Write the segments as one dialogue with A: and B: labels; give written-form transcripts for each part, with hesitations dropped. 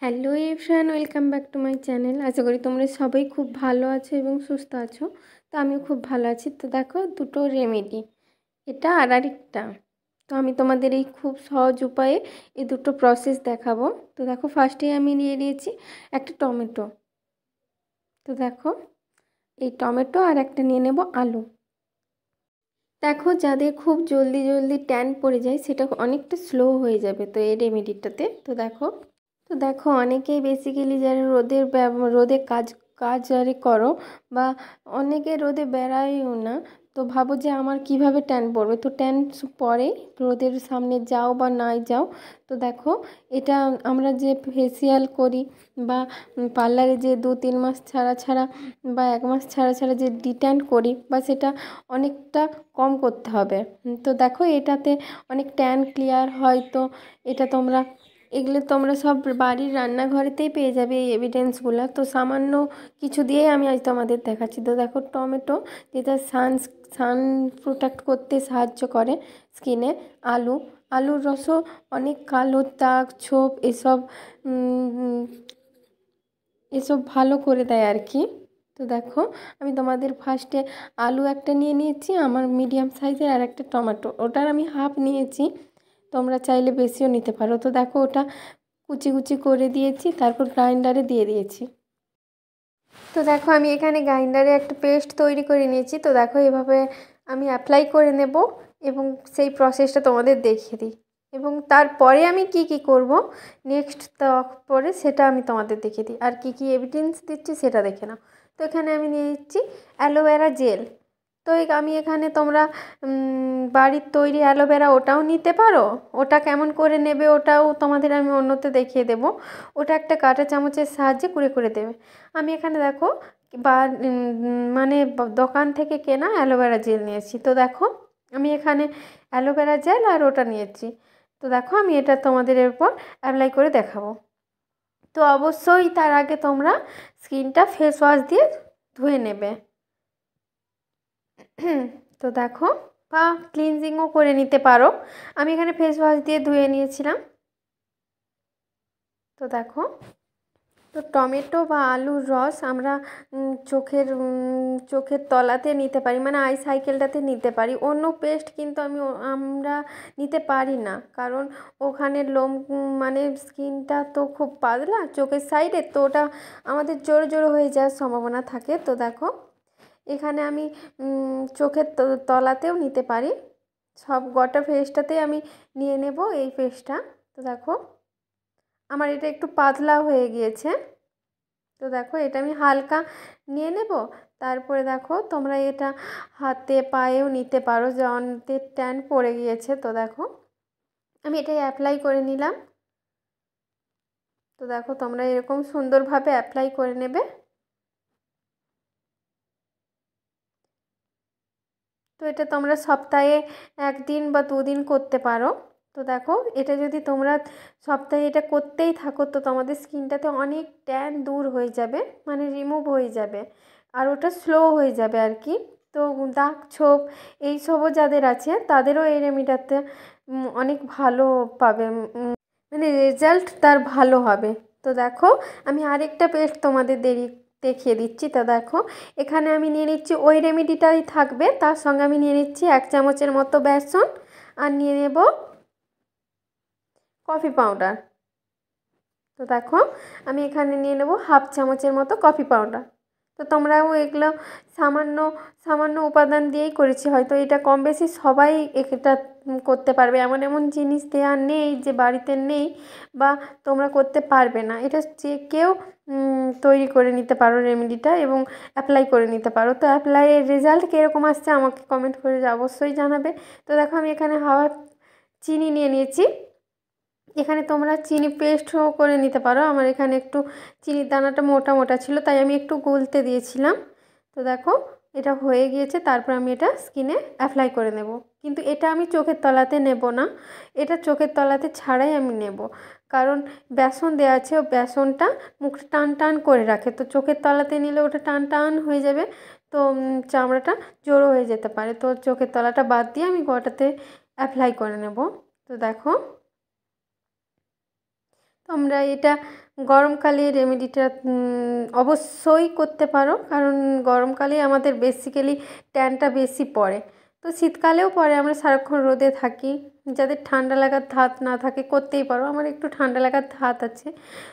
A: Hello everyone, welcome back to my channel. আশা করি তোমরা সবাই খুব ভালো আছো এবং সুস্থ আছো। তো আমিও খুব ভালো আছি। তো দেখো, দুটো রেমেডি, এটা আর আরেকটা। তো আমি তোমাদের এই খুব সহজ উপায়ে এই দুটো প্রসেস দেখাবো। তো দেখো, ফার্স্টেই আমি নিয়ে নিয়েছি একটা টমেটো। তো দেখো, এই টমেটো আর একটা নিয়ে নেব আলু। দেখো, যাদের খুব জলদি জলদি ট্যান পড়ে যায় সেটা অনেকটা স্লো হয়ে যাবে তো এই রেমেডিটাতে। তো দেখো অনেকেই বেসিক্যালি যারা রোদে কাজ কাজ আরে করো, বা অনেকে রোদে বেড়ায়ও না, তো ভাবো যে আমার কিভাবে ট্যান পড়বে। তো ট্যান পরে রোদের সামনে যাও বা নাই যাও, তো দেখো এটা আমরা যে ফেসিয়াল করি বা পার্লারে যে 2-3 মাস ছাড়া ছাড়া বা 1 মাস ছাড়া ছাড়া যে ডিট্যান করি, বা সেটা অনেকটা কম করতে হবে। তো দেখো এটাতে অনেক ট্যান ক্লিয়ার হয়। তো এটা এগুলো তোমরা সব বাড়ির রান্নাঘরেতেই পেয়ে যাবে এই এভিডেন্সগুলো। তো সামান্য কিছু দিয়েই আমি আজ তোমাদের দেখাচ্ছি। তো দেখো, টমেটো যেটা সান প্রোটেক্ট করতে সাহায্য করে স্কিনে। আলু, আলুর রসও অনেক কালো দাগ, ছোপ এসব ভালো করে দেয় আর কি। তো দেখো, আমি তোমাদের ফার্স্টে আলু একটা নিয়ে নিয়েছি আমার মিডিয়াম সাইজের, আর একটা টমেটো, ওটার আমি হাফ নিয়েছি। তোমরা চাইলে বেশিও নিতে পারো। তো দেখো, ওটা কুচি কুচি করে দিয়েছি, তারপর গ্রাইন্ডারে দিয়ে দিয়েছি। তো দেখো, আমি এখানে গ্রাইন্ডারে একটা পেস্ট তৈরি করে নিয়েছি। তো দেখো, এভাবে আমি অ্যাপ্লাই করে নেব এবং সেই প্রসেসটা তোমাদের দেখিয়ে দিই। এবং তারপরে আমি কি কি করব নেক্সট, তারপরে সেটা আমি তোমাদের দেখিয়ে দিই। আর কি কি এভিডেন্স দিচ্ছি সেটা দেখে নাও। তো এখানে আমি নিয়ে নিচ্ছি অ্যালোভেরা জেল। তো আমি এখানে তোমরা বাড়ির তৈরি অ্যালোভেরা ওটাও নিতে পারো। ওটা কেমন করে নেবে ওটাও তোমাদের আমি অন্যতে দেখিয়ে দেবো। ওটা একটা কাঁটা চামচের সাহায্যে কুড়ে করে দেবে। আমি এখানে দেখো বা মানে দোকান থেকে কেনা অ্যালোভেরা জেল নিয়েছি। তো দেখো, আমি এখানে অ্যালোভেরা জেল আর ওটা নিয়েছি। তো দেখো, আমি এটা তোমাদের এরপর অ্যাপ্লাই করে দেখাবো। তো অবশ্যই তার আগে তোমরা স্কিনটা ফেস ওয়াশ দিয়ে ধুয়ে নেবে। তো দেখো, বা ক্লিনজিংও করে নিতে পারো। আমি এখানে ফেস ওয়াশ দিয়ে ধুয়ে নিয়েছিলাম। তো দেখো, তো টমেটো বা আলুর রস আমরা চোখের তলাতে নিতে পারি, মানে আই সাইকেলটাতে নিতে পারি। অন্য পেস্ট কিন্তু আমরা নিতে পারি না, কারণ ওখানে লোম মানে স্কিনটা তো খুব পাতলা চোখের সাইডে, তো ওটা আমাদের জোরে জোরে হয়ে যাওয়ার সম্ভাবনা থাকে। তো দেখো, এখানে আমি চোখের তলাতেও নিতে পারি। সব গোটা ফেসটাতেই আমি নিয়ে নেব এই ফেসটা। তো দেখো, আমার এটা একটু পাতলা হয়ে গিয়েছে। তো দেখো, এটা আমি হালকা নিয়ে নেব। তারপরে দেখো, তোমরা এটা হাতে পায়েও নিতে পারো, যে অনেকের ট্যান পড়ে গিয়েছে। তো দেখো, আমি এটাই অ্যাপ্লাই করে নিলাম। তো দেখো, তোমরা এরকম সুন্দরভাবে অ্যাপ্লাই করে নেবে। তো এটা তোমরা সপ্তাহে 1 দিন বা 2 দিন করতে পারো। তো দেখো, এটা যদি তোমরা সপ্তাহে এটা করতেই থাকো, তো তোমাদের স্কিনটাতে অনেক ট্যান দূর হয়ে যাবে, মানে রিমুভ হয়ে যাবে, আর ওটা স্লো হয়ে যাবে আর কি। তো দাগ ছোপ এইসবও যাদের আছে তাদেরও এই রেমেডিটাতে অনেক ভালো পাবে, মানে রেজাল্ট তার ভালো হবে। তো দেখো, আমি আরেকটা পেস্ট তোমাদের দেখিয়ে দিচ্ছি। তো দেখো, এখানে আমি নিয়ে নিচ্ছি ওই রেমেডিটাই থাকবে, তার সঙ্গে আমি নিয়ে নিচ্ছি 1 চামচের মতো বেসন, আর নিয়ে নেব কফি পাউডার। তো দেখো, আমি এখানে নিয়ে নেব হাফ চামচের মতো কফি পাউডার। তো তোমরাও এগুলো সামান্য সামান্য উপাদান দিয়েই করেছি, হয়তো এটা কম বেশি সবাই এটা করতে পারবে। এমন এমন জিনিস দেওয়া নেই যে বাড়িতে নেই বা তোমরা করতে পারবে না। এটা যে কেউ তৈরি করে নিতে পারো রেমেডিটা, এবং অ্যাপ্লাই করে নিতে পারো। তো অ্যাপ্লাইয়ের রেজাল্ট কীরকম আসছে আমাকে কমেন্ট করে অবশ্যই জানাবে। তো দেখো, আমি এখানে চিনি নিয়ে নিয়েছি। এখানে তোমরা চিনি পেস্টও করে নিতে পারো। আমার এখানে একটু চিনির দানাটা মোটা মোটা ছিল, তাই আমি একটু গুলতে দিয়েছিলাম। তো দেখো, এটা হয়ে গিয়েছে। তারপর আমি এটা স্কিনে অ্যাপ্লাই করে নেব। কিন্তু এটা আমি চোখের তলাতে নেব না, এটা চোখের তলাতে ছাড়াই আমি নেব, কারণ বেসন দেওয়া আছে, ও বেসনটা মুখটা টান টান করে রাখে। তো চোখের তলাতে নিলে ওটা টান টান হয়ে যাবে, তো চামড়াটা জড়ো হয়ে যেতে পারে। তো চোখের তলাটা বাদ দিয়ে আমি গোটাতে অ্যাপ্লাই করে নেব। তো দেখো, তোমরা এটা গরমকালে রেমেডিটা অবশ্যই করতে পারো, কারণ গরমকালে আমাদের বেসিক্যালি ট্যানটা বেশি পড়ে। তো শীতকালেও পড়ে, আমরা সারাক্ষণ রোদে থাকি। যাদের ঠান্ডা লাগার ধাত না থাকে করতেই পারো। আমার একটু ঠান্ডা লাগার ধাত আছে,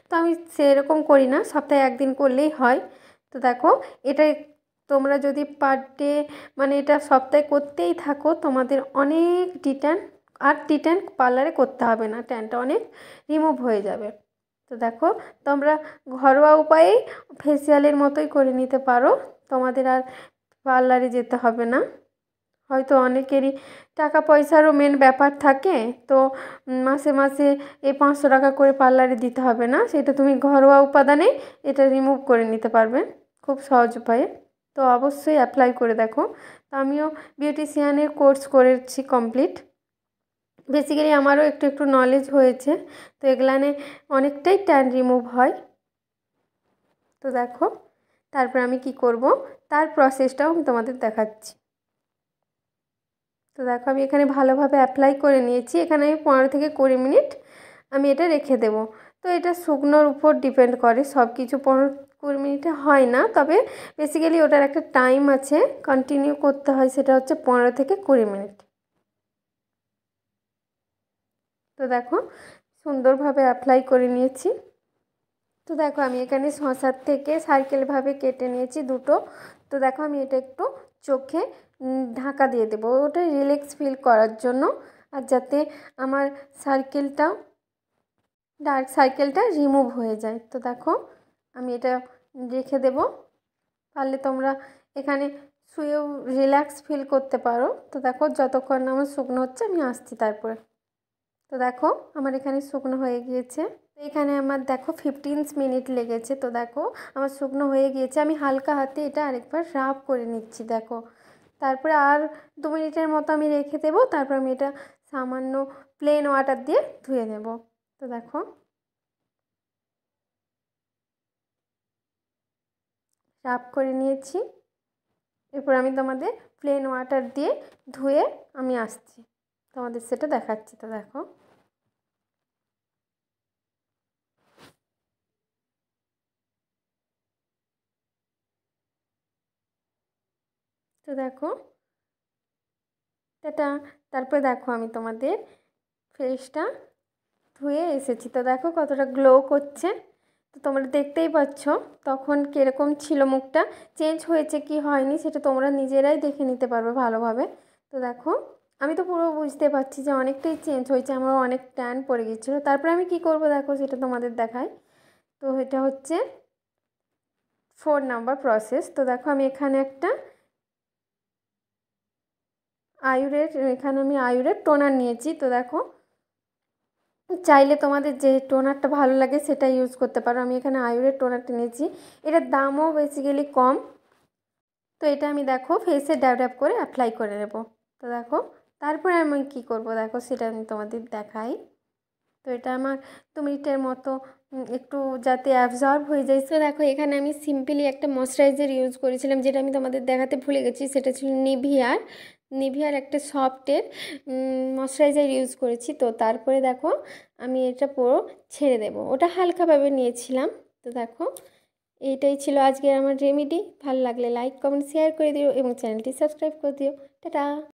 A: তো আমি সেরকম করি না, সপ্তাহে একদিন করলেই হয়। তো দেখো, এটা তোমরা যদি পার ডে মানে এটা সপ্তাহে করতেই থাকো, তোমাদের অনেক ডিট্যান, আর ডিট্যান পার্লারে করতে হবে না, ট্যানটা অনেক রিমুভ হয়ে যাবে। তো দেখো, তোমরা ঘরোয়া উপায়ে ফেসিয়ালের মতোই করে নিতে পারো, তোমাদের আর পার্লারে যেতে হবে না। হয়তো অনেকেরই টাকা পয়সারও মেন ব্যাপার থাকে, তো মাসে মাসে এই 500 টাকা করে পার্লারে দিতে হবে না, সেটা তুমি ঘরোয়া উপাদানে এটা রিমুভ করে নিতে পারবে খুব সহজ উপায়ে। তো অবশ্যই অ্যাপ্লাই করে দেখো। তো আমিও বিউটিশিয়ানের কোর্স করেছি কমপ্লিট, বেসিক্যালি আমারও একটু একটু নলেজ হয়েছে। তো এগুলানে অনেকটাই ট্যান রিমুভ হয়। তো দেখো, তারপর আমি কি করব তার প্রসেসটাও আমি তোমাদের দেখাচ্ছি। তো দেখো, আমি এখানে ভালোভাবে অ্যাপ্লাই করে নিয়েছি। এখানে আমি 15 থেকে 20 মিনিট আমি এটা রেখে দেব। তো এটা শুকনোর উপর ডিপেন্ড করে, সব কিছু 15-20 মিনিটে হয় না, তবে বেসিক্যালি ওটার একটা টাইম আছে, কন্টিনিউ করতে হয়, সেটা হচ্ছে 15 থেকে 20 মিনিট। তো দেখো, সুন্দরভাবে অ্যাপ্লাই করে নিয়েছি। তো দেখো, আমি এখানে শশার থেকে সার্কেলভাবে কেটে নিয়েছি দুটো। তো দেখো, আমি এটা একটু চোখে ঢাকা দিয়ে দেবো, ওটা রিল্যাক্স ফিল করার জন্য, আর যাতে আমার সার্কেলটা, ডার্ক সার্কেলটা রিমুভ হয়ে যায়। তো দেখো, আমি এটা রেখে দেব। পারলে তোমরা এখানে শুয়েও রিল্যাক্স ফিল করতে পারো। তো দেখো, যতক্ষণ না আমার শুকনো হচ্ছে আমি আসছি তারপরে। তো দেখো, আমার এখানে শুকনো হয়ে গিয়েছে। এখানে আমার দেখো 15 মিনিট লেগেছে। তো দেখো, আমার শুকনো হয়ে গিয়েছে। আমি হালকা হাতে এটা আরেকবার রাব করে নিচ্ছি দেখো। তারপরে আর 2 মিনিটের মতো আমি রেখে দেবো, তারপর আমি এটা সামান্য প্লেন ওয়াটার দিয়ে ধুয়ে নেব। তো দেখো, রাব করে নিয়েছি। এরপর আমি তোমাদের প্লেন ওয়াটার দিয়ে ধুয়ে আমি আসছি, তোমাদের সেটা দেখাচ্ছি। তো দেখো, তো দেখো এটা, তারপরে দেখো আমি তোমাদের ফেসটা ধুয়ে এসেছি। তো দেখো কতটা গ্লো করছে, তো তোমরা দেখতেই পাচ্ছ তখন কীরকম ছিল, মুখটা চেঞ্জ হয়েছে কি হয়নি সেটা তোমরা নিজেরাই দেখে নিতে পারবে ভালোভাবে। তো দেখো, আমি তো পুরো বুঝতে পারছি যে অনেকটাই চেঞ্জ হয়েছে, আমার অনেক ট্যান পড়ে গিয়েছিলো। তারপরে আমি কি করব দেখো, সেটা তোমাদের দেখাই। তো এটা হচ্ছে 4 নাম্বার প্রসেস। তো দেখো, আমি এখানে একটা আয়ুরের টোনার নিয়েছি। তো দেখো, চাইলে তোমাদের যে টোনারটা ভালো লাগে সেটা ইউজ করতে পারো। আমি এখানে আয়ুরের টোনারটা নিয়েছি, এটার দামও বেসিক্যালি কম। তো এটা আমি দেখো ফেসে ড্যাব ড্যাব করে অ্যাপ্লাই করে নেব। তো দেখো, তারপরে আমি কি করব দেখো, সেটা আমি তোমাদের দেখাই। তো এটা আমার 2 মিনিটের মতো একটু যাতে অ্যাবজর্ব হয়ে যায়। তো দেখো, এখানে আমি সিম্পলি একটা ময়শ্চারাইজার ইউজ করেছিলাম, যেটা আমি তোমাদের দেখাতে ভুলে গেছি, সেটা ছিল নিভিয়ার একটা সফটের ময়শ্চারাইজার ইউজ করেছি। তো তারপরে দেখো, আমি এটা পুরো ছেড়ে দেব, ওটা হালকাভাবে নিয়েছিলাম। তো দেখো, এইটাই ছিল আজকের আমার রেমেডি। ভালো লাগলে লাইক কমেন্ট শেয়ার করে দিও এবং চ্যানেলটি সাবস্ক্রাইব করে দিও। টাটা।